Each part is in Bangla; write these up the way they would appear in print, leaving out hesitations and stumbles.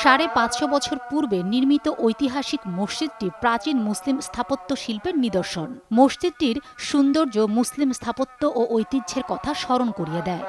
৫৫০ বছর পূর্বে নির্মিত ঐতিহাসিক মসজিদটি প্রাচীন মুসলিম স্থাপত্য শিল্পের নিদর্শন। মসজিদটির সৌন্দর্য মুসলিম স্থাপত্য ও ঐতিহ্যের কথা স্মরণ করিয়ে দেয়।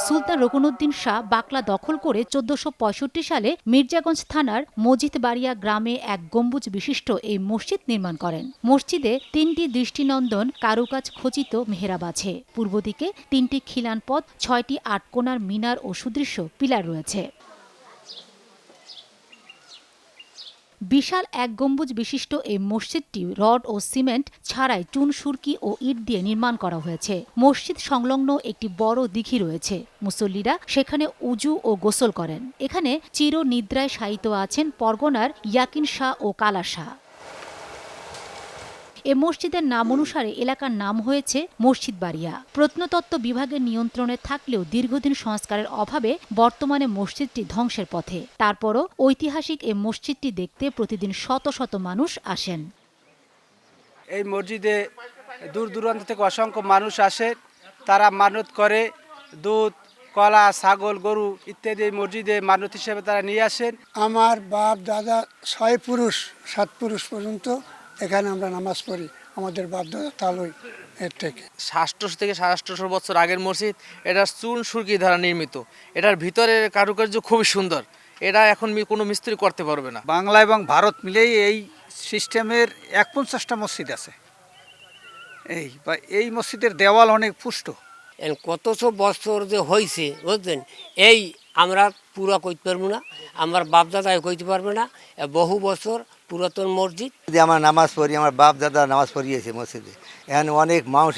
সুলতান রুকনউদ্দিন শাহ বাকলা দখল করে ১৪৬৫ সালে মির্জাগঞ্জ থানার মজিদবাড়িয়া গ্রামে এক গম্বুজ বিশিষ্ট এই মসজিদ নির্মাণ করেন। মসজিদে ৩টি দৃষ্টিনন্দন কারুকাজ খচিত মেহরাব আছে। পূর্ব দিকে ৩টি খিলান পথ, ৬টি আটকোণার মিনার ও সুদৃশ্য পিলার রয়েছে। বিশাল এক গম্বুজ বিশিষ্ট এই মসজিদটি রড ও সিমেন্ট ছাড়াই চুন সুরকি ও ইট দিয়ে নির্মাণ করা হয়েছে। মসজিদ সংলগ্ন একটি বড় দিঘি রয়েছে। মুসল্লিরা সেখানে উজু ও গোসল করেন। এখানে চিরনিদ্রায় শায়িত আছেন পরগনার ইয়াকিন শাহ ও কালা শাহ। এ মসজিদের নাম অনুসারে এলাকার নাম হয়েছে মসজিদবাড়িয়া। প্রত্নতত্ত্ব বিভাগের নিয়ন্ত্রণে থাকলেও দীর্ঘদিন সংস্কারের অভাবে বর্তমানে মসজিদটি ধ্বংসের পথে। তারপরও ঐতিহাসিক এ মসজিদটি দেখতে প্রতিদিন শত শত মানুষ আসেন। এই মসজিদে দূর দূরান্ত থেকে অসংখ্য মানুষ আসে। তারা মানত করে দুধ, কলা, ছাগল, গরু ইত্যাদি এই মসজিদে মানত হিসেবে তারা নিয়ে আসেন। আমার বাপ দাদা ৬ পুরুষ ৭ পুরুষ পর্যন্ত এখানে আমরা নামাজ পড়ি। আমাদের বাপ দাদা তালই এর থেকে ৮০০ থেকে ৮৫০ বছর আগের মসজিদ। এটা চুন সুরকি দ্বারা নির্মিত। এটার ভিতরের কারুকার্য খুবই সুন্দর। এটা এখন কোনো মিস্ত্রি করতে পারবে না। বাংলা এবং ভারত মিলেই এই সিস্টেমের ৫১টা মসজিদ আছে। এই মসজিদের দেওয়াল অনেক পুষ্ট। কতশো বছর যে হয়েছে বুঝলেন, এই আমরা পুরা কইতে পারবো না, আমার বাপ দাদা কইতে পারবে না। বহু বছর পুরাতন মসজিদ। আমার নামাজ পড়ি, আমার বাপ দাদা নামাজ পড়িয়েছে মসজিদে। এখানে অনেক মানুষ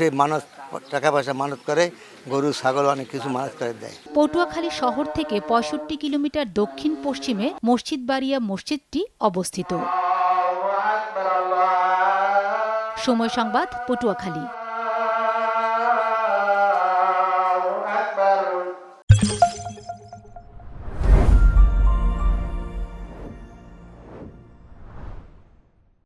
টাকা পয়সা মানত করে, গরু ছাগল অনেক কিছু মানত করে দেয়। পটুয়াখালী শহর থেকে ৬৫ কিলোমিটার দক্ষিণ পশ্চিমে মসজিদবাড়িয়া মসজিদটি অবস্থিত। সময় সংবাদ, পটুয়াখালী।